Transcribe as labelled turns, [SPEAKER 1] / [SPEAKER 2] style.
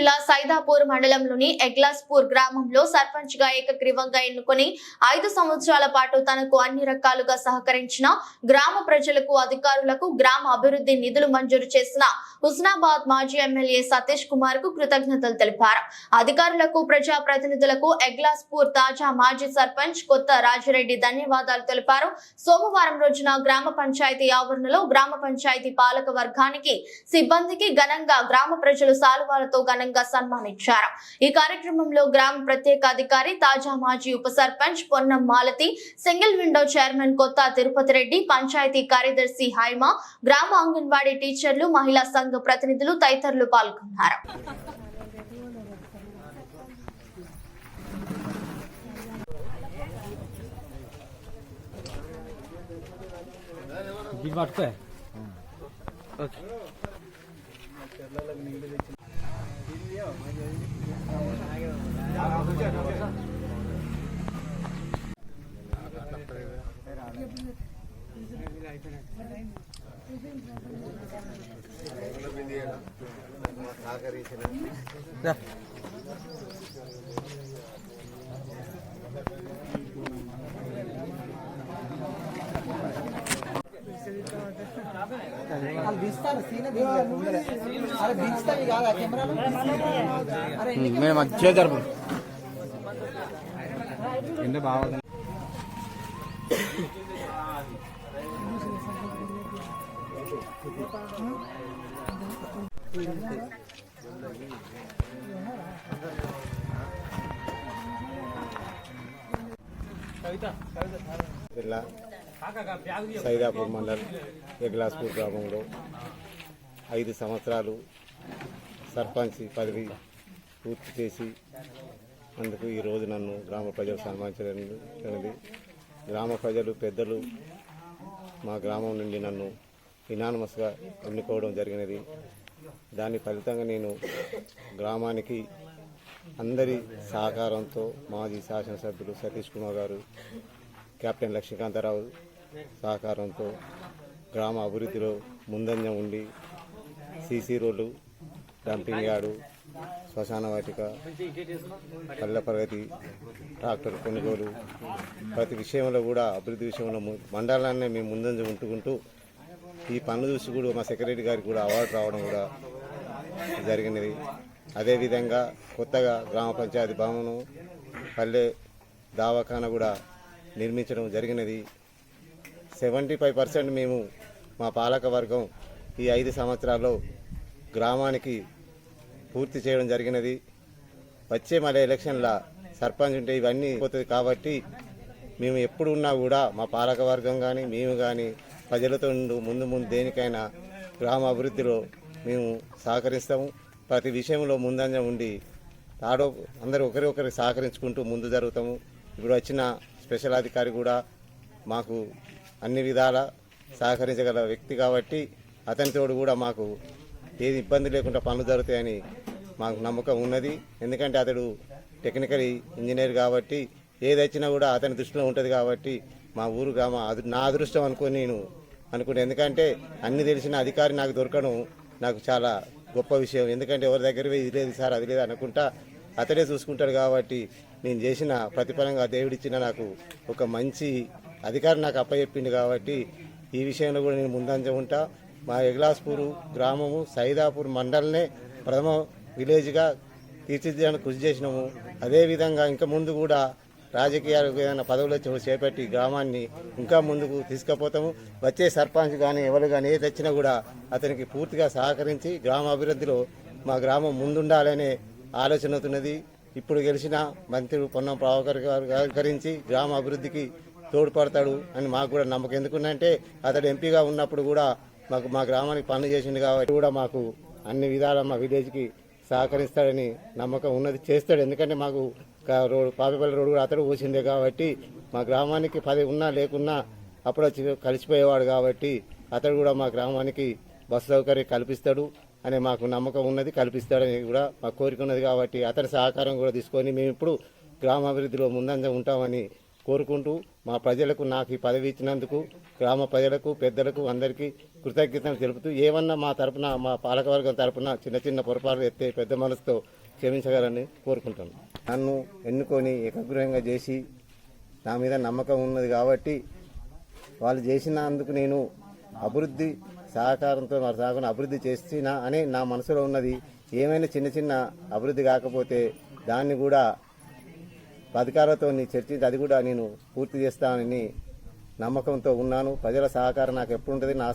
[SPEAKER 1] జిల్లా సైదాపూర్ మండలంలోని ఎగ్లాస్పూర్ గ్రామంలో సర్పంచ్ గా ఏకగ్రీవంగా ఎన్నుకొని 5 సంవత్సరాల పాటు తనకు అన్ని రకాలుగా సహకరించిన గ్రామ ప్రజలకు, అధికారులకు, గ్రామ అభివృద్ధి నిధులు మంజూరు చేసిన హుస్నాబాద్ మాజీ ఎమ్మెల్యే సతీష్ కుమార్ కు కృతజ్ఞతలు తెలిపారు. అధికారులకు, ప్రజా ప్రతినిధులకు ఎగ్లాస్పూర్ తాజా మాజీ సర్పంచ్ కొత్త రాజిరెడ్డి ధన్యవాదాలు తెలిపారు. సోమవారం రోజున గ్రామ పంచాయతీ ఆవరణలో గ్రామ పంచాయతీ పాలక వర్గానికి, సిబ్బందికి ఘనంగా గ్రామ ప్రజలు సాలువాలతో ఘనంగా సన్మానించారు. ఈ కార్యక్రమంలో గ్రామ ప్రత్యేక అధికారి, తాజా మాజీ ఉప sarpanch Ponnam Malathi, single window chairman కొత్త తిరుపతి రెడ్డి, పంచాయతీ కార్యదర్శి హైమా, గ్రామ అంగన్వాడీ టీచర్లు, మహిళా సంఘ ప్రతినిధులు తదితరులు పాల్గొన్నారు.
[SPEAKER 2] మేము చేద్దరు ఎందు బాగా
[SPEAKER 3] జిల్లా సైదాపూర్ మండల్ ఎగ్లాస్పూర్ గ్రామంలో 5 సంవత్సరాలు సర్పంచ్ పదవి పూర్తి చేసి అందుకు ఈరోజు నన్ను గ్రామ ప్రజలు సన్మానించడానికి గ్రామ ప్రజలు, పెద్దలు మా గ్రామం నుండి నన్ను ఇనానమస్గా ఎన్నుకోవడం జరిగినది. దాని ఫలితంగా నేను గ్రామానికి అందరి సహకారంతో మాజీ శాసనసభ్యులు సతీష్ కుమార్ గారు, కెప్టెన్ లక్ష్మీకాంతారావు సహకారంతో గ్రామ అభివృద్ధిలో ముందంజ ఉండి సీసీ రోడ్లు, డంపింగ్ యార్డు, శ్మశాన వాటిక, పల్లె ప్రగతి, ట్రాక్టర్ కొనుగోలు, ప్రతి విషయంలో కూడా అభివృద్ధి విషయంలో మండలాన్ని మేము ముందంజ ఉంటుకుంటూ ఈ పనులు చూసి కూడా మా సెక్రటరీ గారికి కూడా అవార్డు రావడం కూడా జరిగినది. అదేవిధంగా కొత్తగా గ్రామ పంచాయతీ భవనం, పల్లె దవాఖానా కూడా నిర్మించడం జరిగినది. 75% మేము మా పాలక వర్గం ఈ 5 సంవత్సరాల్లో గ్రామానికి పూర్తి చేయడం జరిగినది. వచ్చే మళ్ళీ ఎలక్షన్ల సర్పంచ్ ఉంటే ఇవన్నీ పోతుంది కాబట్టి మేము ఎప్పుడు ఉన్నా కూడా మా పాలక వర్గం కానీ మేము కానీ ప్రజలతో ముందు దేనికైనా గ్రామ అభివృద్ధిలో మేము సహకరిస్తాము. ప్రతి విషయంలో ముందంజ ఉండి అందరూ ఒకరికి సహకరించుకుంటూ ముందు జరుగుతాము. ఇప్పుడు వచ్చిన స్పెషల్ అధికారి కూడా మాకు అన్ని విధాల సహకరించగల వ్యక్తి కాబట్టి అతనితోడు కూడా మాకు ఏది ఇబ్బంది లేకుండా పనులు జరుగుతాయని మాకు నమ్మకం ఉన్నది. ఎందుకంటే అతడు టెక్నికల్ ఇంజనీర్ కాబట్టి ఏది వచ్చినా కూడా అతని దృష్టిలో ఉంటుంది కాబట్టి మా ఊరు గ్రామ నా అదృష్టం అనుకుని నేను అనుకుంటే, ఎందుకంటే అన్ని తెలిసిన అధికారి నాకు దొరకడం నాకు చాలా గొప్ప విషయం. ఎందుకంటే ఎవరి దగ్గర ఇది లేదు సార్, అది లేదు అనుకుంటా అతడే చూసుకుంటాడు కాబట్టి నేను చేసిన ప్రతిఫలంగా దేవుడిచ్చిన నాకు ఒక మంచి అధికారి నాకు అప్పచెప్పింది కాబట్టి ఈ విషయంలో కూడా నేను ముందంజ ఉంటా. మా ఎగ్లాస్పూర్ గ్రామము సైదాపూర్ మండలనే ప్రథమ విలేజ్గా తీర్చిదిద్దడానికి కృషి చేసినాము. అదేవిధంగా ఇంకా ముందు కూడా రాజకీయాలకు ఏదైనా పదవులు చేపట్టి గ్రామాన్ని ఇంకా ముందుకు తీసుకుపోతాము. వచ్చే సర్పంచ్ కానీ ఎవరు కానీ ఏది తెచ్చినా కూడా అతనికి పూర్తిగా సహకరించి గ్రామ అభివృద్ధిలో మా గ్రామం ముందుండాలనే ఆలోచన అవుతున్నది. ఇప్పుడు గెలిచిన మంత్రి పొన్నం ప్రభాకర్ గారు సహకరించి గ్రామ అభివృద్ధికి తోడ్పడతాడు అని మాకు కూడా నమ్మకం. ఎందుకంటే అతడు ఎంపీగా ఉన్నప్పుడు కూడా మా గ్రామానికి పనులు చేసింది కాబట్టి కూడా మాకు అన్ని విధాలా మా విలేజ్కి సహకరిస్తాడని నమ్మకం ఉన్నది, చేస్తాడు. ఎందుకంటే మాకు పాపిపల్లి రోడ్డు కూడా అతడు పోసిందే కాబట్టి మా గ్రామానికి 10 ఉన్నా లేకున్నా అప్పుడు వచ్చి కలిసిపోయేవాడు కాబట్టి అతడు కూడా మా గ్రామానికి బస్సు సౌకర్యం కల్పిస్తాడు అనే మాకు నమ్మకం ఉన్నది, కల్పిస్తాడని కూడా మాకు కోరిక ఉన్నది. కాబట్టి అతని సహకారం కూడా తీసుకొని మేము ఇప్పుడు గ్రామాభివృద్ధిలో ముందంజ ఉంటామని కోరుకుంటూ మా ప్రజలకు నాకు ఈ పదవి ఇచ్చినందుకు గ్రామ ప్రజలకు పెద్దలకు అందరికీ కృతజ్ఞతలు తెలుపుతూ ఏమన్నా మా తరపున మా పాలకవర్గం తరపున చిన్న చిన్న పొరపాట్లు ఎత్తే పెద్ద మనసుతో క్షమించగలని కోరుకుంటాను. నన్ను ఎన్నుకొని ఏకగ్రీవంగా చేసి నా మీద నమ్మకం ఉన్నది కాబట్టి వాళ్ళు చేసినందుకు నేను అభివృద్ధి సహకారంతో వారి సహకారం అభివృద్ధి చేసినా అనే నా మనసులో ఉన్నది. ఏమైనా చిన్న చిన్న అభివృద్ధి కాకపోతే దాన్ని కూడా అధికారులతో చర్చించి అది కూడా నేను పూర్తి చేస్తానని నమ్మకంతో ఉన్నాను. ప్రజల సహకారం నాకు ఎప్పుడు ఉంటుంది. నా